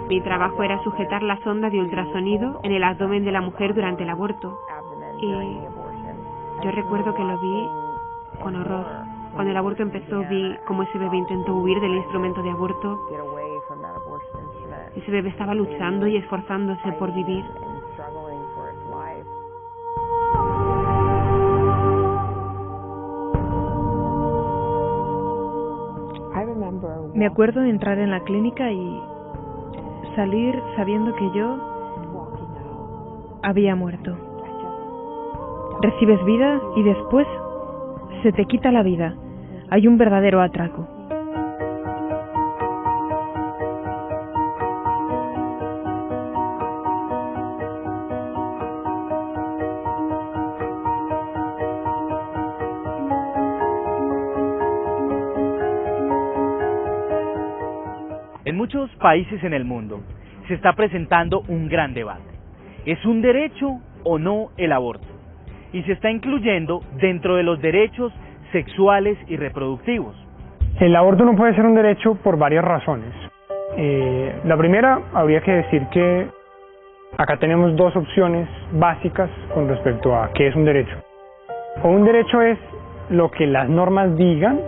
Mi trabajo era sujetar la sonda de ultrasonido en el abdomen de la mujer durante el aborto. Y yo recuerdo que lo vi con horror. Cuando el aborto empezó, vi cómo ese bebé intentó huir del instrumento de aborto. Ese bebé estaba luchando y esforzándose por vivir. Me acuerdo de entrar en la clínica y salir sabiendo que yo había muerto. Recibes vida y después se te quita la vida. Hay un verdadero atraco. En muchos países en el mundo se está presentando un gran debate. ¿Es un derecho o no el aborto? Y se está incluyendo dentro de los derechos sexuales y reproductivos. El aborto no puede ser un derecho por varias razones. La primera, habría que decir que acá tenemos dos opciones básicas con respecto a qué es un derecho. O un derecho es lo que las normas digan,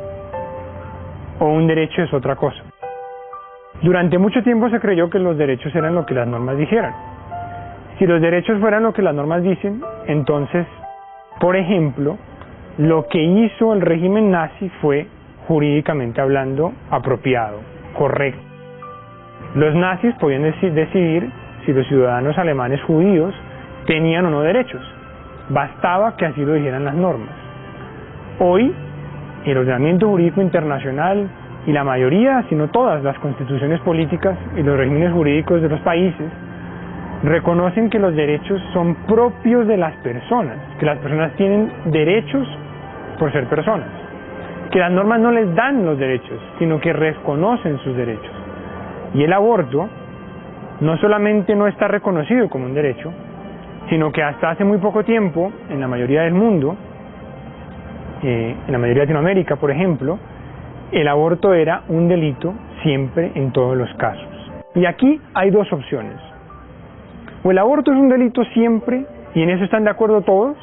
o un derecho es otra cosa. Durante mucho tiempo se creyó que los derechos eran lo que las normas dijeran. Si los derechos fueran lo que las normas dicen, entonces, por ejemplo, lo que hizo el régimen nazi fue, jurídicamente hablando, apropiado, correcto. Los nazis podían decidir si los ciudadanos alemanes judíos tenían o no derechos. Bastaba que así lo dijeran las normas. Hoy, el ordenamiento jurídico internacional y la mayoría, si no todas, las constituciones políticas y los regímenes jurídicos de los países reconocen que los derechos son propios de las personas, que las personas tienen derechos por ser personas, que las normas no les dan los derechos, sino que reconocen sus derechos. Y el aborto no solamente no está reconocido como un derecho, sino que hasta hace muy poco tiempo, en la mayoría del mundo, en la mayoría de Latinoamérica, por ejemplo, el aborto era un delito siempre en todos los casos. Y aquí hay dos opciones. O el aborto es un delito siempre, y en eso están de acuerdo todos,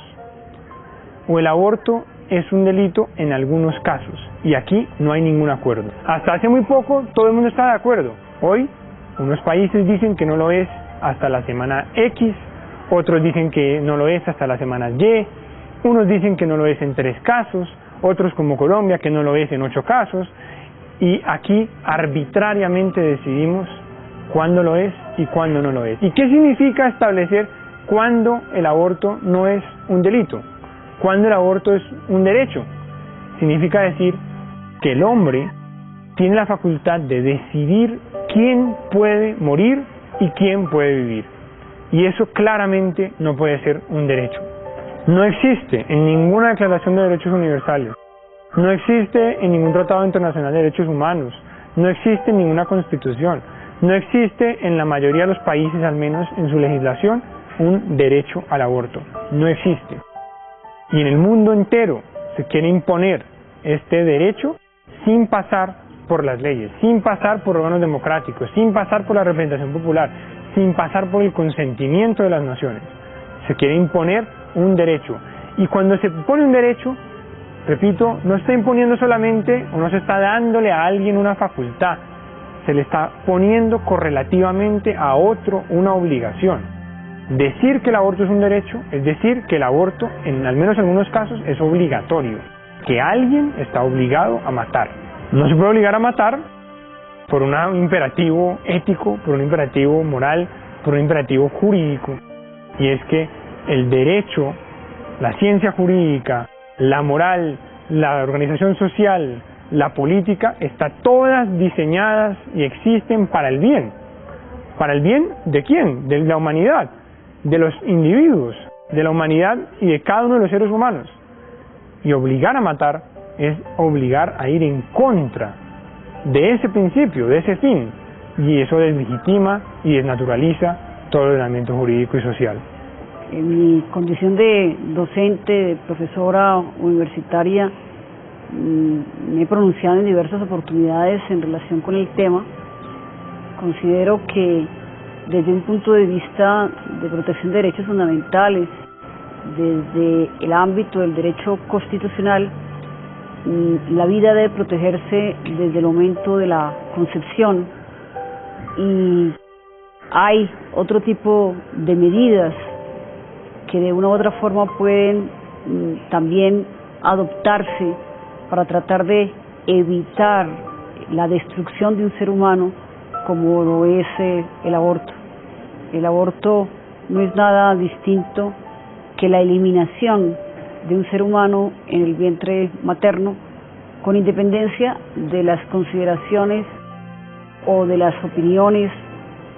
o el aborto es un delito en algunos casos, y aquí no hay ningún acuerdo. Hasta hace muy poco todo el mundo está de acuerdo. Hoy, unos países dicen que no lo es hasta la semana X, otros dicen que no lo es hasta la semana Y, unos dicen que no lo es en 3 casos, otros como Colombia que no lo es en 8 casos, y aquí arbitrariamente decidimos cuándo lo es y cuándo no lo es. ¿Y qué significa establecer cuándo el aborto no es un delito? ¿Cuándo el aborto es un derecho? Significa decir que el hombre tiene la facultad de decidir quién puede morir y quién puede vivir. Y eso claramente no puede ser un derecho. No existe en ninguna declaración de derechos universales, no existe en ningún tratado internacional de derechos humanos, no existe en ninguna constitución, no existe en la mayoría de los países, al menos en su legislación, un derecho al aborto. No existe. Y en el mundo entero se quiere imponer este derecho sin pasar por las leyes, sin pasar por órganos democráticos, sin pasar por la representación popular, sin pasar por el consentimiento de las naciones. Se quiere imponer un derecho. Y cuando se pone un derecho, repito, no está imponiendo solamente o no se está dándole a alguien una facultad, se le está poniendo correlativamente a otro una obligación. Decir que el aborto es un derecho es decir que el aborto, en al menos en algunos casos, es obligatorio, que alguien está obligado a matar. No se puede obligar a matar por un imperativo ético, por un imperativo moral, por un imperativo jurídico, y es que el derecho, la ciencia jurídica, la moral, la organización social, la política, están todas diseñadas y existen para el bien. ¿Para el bien de quién? De la humanidad, de los individuos, de la humanidad y de cada uno de los seres humanos. Y obligar a matar es obligar a ir en contra de ese principio, de ese fin, y eso deslegitima y desnaturaliza todo el ordenamiento jurídico y social. En mi condición de docente, de profesora universitaria, me he pronunciado en diversas oportunidades en relación con el tema, Considero que desde un punto de vista de protección de derechos fundamentales, desde el ámbito del derecho constitucional, la vida debe protegerse desde el momento de la concepción, y hay otro tipo de medidas que de una u otra forma pueden también adoptarse para tratar de evitar la destrucción de un ser humano, como lo es el aborto. El aborto no es nada distinto que la eliminación de un ser humano en el vientre materno, con independencia de las consideraciones o de las opiniones,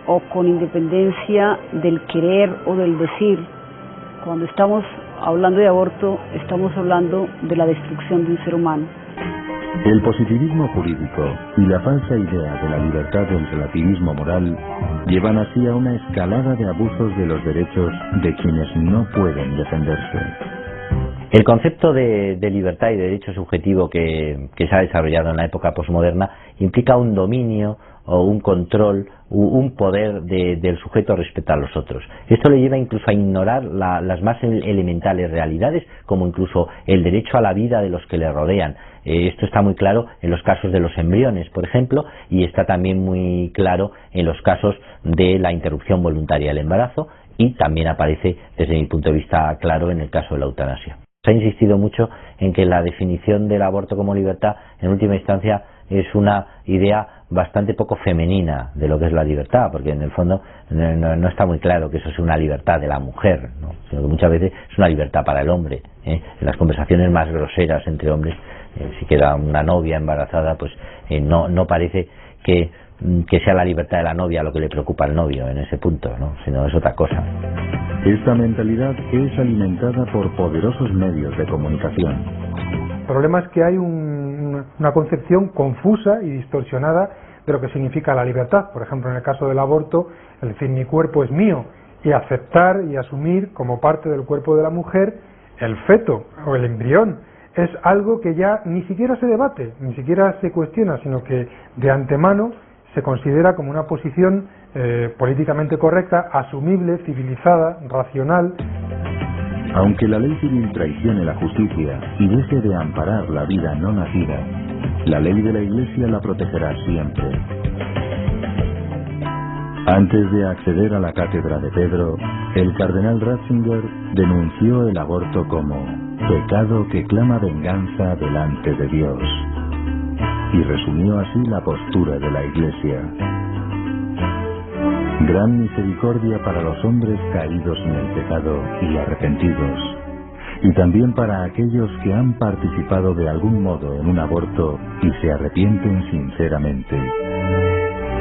o con independencia del querer o del decir. Cuando estamos hablando de aborto, estamos hablando de la destrucción de un ser humano. El positivismo jurídico y la falsa idea de la libertad del relativismo moral llevan así a una escalada de abusos de los derechos de quienes no pueden defenderse. El concepto de libertad y de derecho subjetivo que se ha desarrollado en la época posmoderna implica un dominio o un control, un poder del sujeto respecto a los otros. Esto le lleva incluso a ignorar las más elementales realidades, como incluso el derecho a la vida de los que le rodean. Esto está muy claro en los casos de los embriones, por ejemplo, y está también muy claro en los casos de la interrupción voluntaria del embarazo, y también aparece, desde mi punto de vista, claro en el caso de la eutanasia. Se ha insistido mucho en que la definición del aborto como libertad, en última instancia, es una idea bastante poco femenina de lo que es la libertad, porque en el fondo no está muy claro que eso sea una libertad de la mujer, ¿no? Sino que muchas veces es una libertad para el hombre, ¿eh? En las conversaciones más groseras entre hombres, si queda una novia embarazada, pues no parece que sea la libertad de la novia lo que le preocupa al novio en ese punto, ¿no? Sino es otra cosa. Esta mentalidad es alimentada por poderosos medios de comunicación. El problema es que hay una concepción confusa y distorsionada de lo que significa la libertad. Por ejemplo, en el caso del aborto, el decir mi cuerpo es mío, y aceptar y asumir como parte del cuerpo de la mujer el feto o el embrión, es algo que ya ni siquiera se debate, ni siquiera se cuestiona, sino que de antemano se considera como una posición políticamente correcta, asumible, civilizada, racional. Aunque la ley civil traicione la justicia y deje de amparar la vida no nacida, la ley de la Iglesia la protegerá siempre. Antes de acceder a la cátedra de Pedro, el cardenal Ratzinger denunció el aborto como pecado que clama venganza delante de Dios, y resumió así la postura de la Iglesia. Gran misericordia para los hombres caídos en el pecado y arrepentidos, y también para aquellos que han participado de algún modo en un aborto y se arrepienten sinceramente.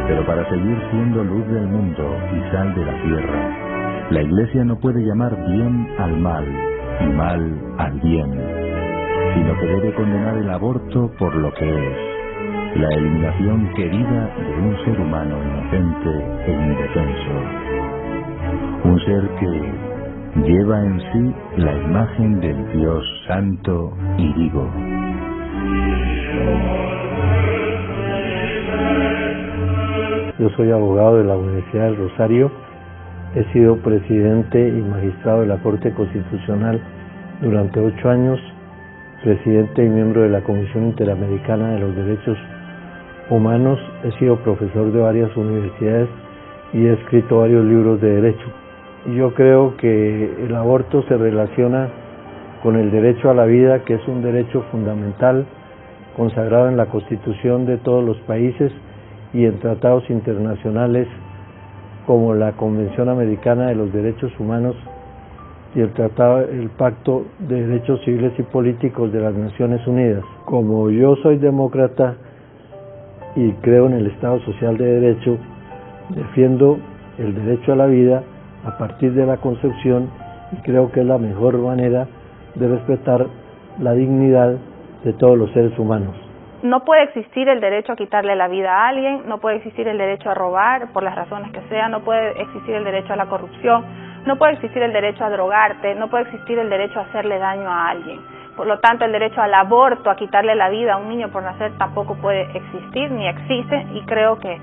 Pero para seguir siendo luz del mundo y sal de la tierra, la Iglesia no puede llamar bien al mal y mal al bien, sino que debe condenar el aborto por lo que es: la eliminación querida de un ser humano inocente e indefenso. Un ser que lleva en sí la imagen del Dios santo y vivo. Yo soy abogado de la Universidad del Rosario, he sido presidente y magistrado de la Corte Constitucional durante 8 años, presidente y miembro de la Comisión Interamericana de los Derechos Humanos, he sido profesor de varias universidades y he escrito varios libros de derecho. Yo creo que el aborto se relaciona con el derecho a la vida, que es un derecho fundamental consagrado en la Constitución de todos los países y en tratados internacionales como la Convención Americana de los Derechos Humanos y el Pacto de Derechos Civiles y Políticos de las Naciones Unidas. Como yo soy demócrata y creo en el Estado Social de Derecho, defiendo el derecho a la vida a partir de la concepción, y creo que es la mejor manera de respetar la dignidad de todos los seres humanos. No puede existir el derecho a quitarle la vida a alguien, no puede existir el derecho a robar por las razones que sean, no puede existir el derecho a la corrupción, no puede existir el derecho a drogarte, no puede existir el derecho a hacerle daño a alguien. Por lo tanto, el derecho al aborto, a quitarle la vida a un niño por nacer, tampoco puede existir ni existe, y creo que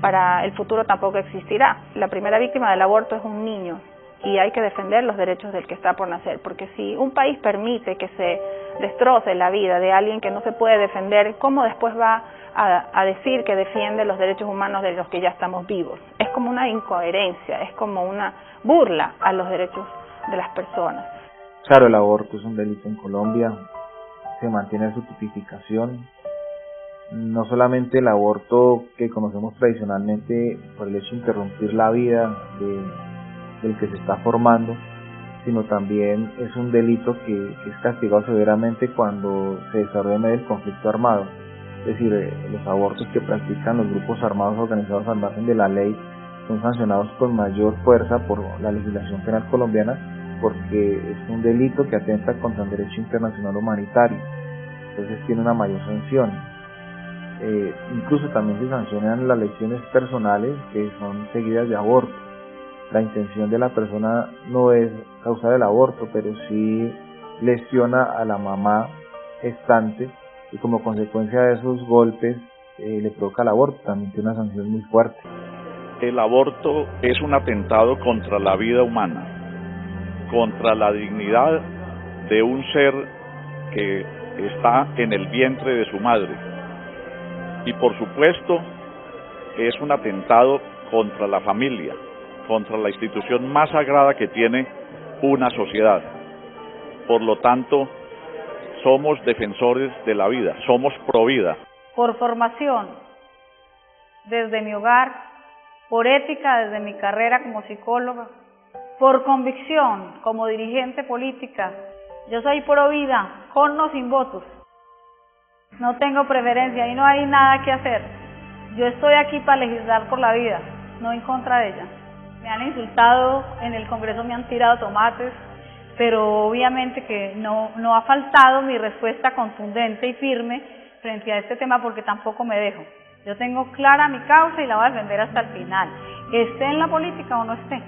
para el futuro tampoco existirá. La primera víctima del aborto es un niño y hay que defender los derechos del que está por nacer, porque si un país permite que se destroce la vida de alguien que no se puede defender, ¿cómo después va a decir que defiende los derechos humanos de los que ya estamos vivos? Es como una incoherencia, es como una burla a los derechos de las personas. Claro, el aborto es un delito en Colombia, se mantiene su tipificación. No solamente el aborto que conocemos tradicionalmente por el hecho de interrumpir la vida del que se está formando, sino también es un delito que es castigado severamente cuando se desarrolla en medio del conflicto armado. Es decir, los abortos que practican los grupos armados organizados al margen de la ley son sancionados con mayor fuerza por la legislación penal colombiana, porque es un delito que atenta contra el derecho internacional humanitario, entonces tiene una mayor sanción. Incluso también se sancionan las lesiones personales que son seguidas de aborto. La intención de la persona no es causar el aborto, pero sí lesiona a la mamá gestante y como consecuencia de esos golpes le provoca el aborto. También tiene una sanción muy fuerte. El aborto es un atentado contra la vida humana, contra la dignidad de un ser que está en el vientre de su madre. Y por supuesto es un atentado contra la familia, contra la institución más sagrada que tiene una sociedad. Por lo tanto, somos defensores de la vida, somos pro vida. Por formación, desde mi hogar, por ética desde mi carrera como psicóloga, por convicción como dirigente política, yo soy pro vida, con o sin votos. No tengo preferencia y no hay nada que hacer. Yo estoy aquí para legislar por la vida, no en contra de ella. Me han insultado, en el Congreso me han tirado tomates, pero obviamente que no ha faltado mi respuesta contundente y firme frente a este tema, porque tampoco me dejo. Yo tengo clara mi causa y la voy a defender hasta el final, esté en la política o no esté.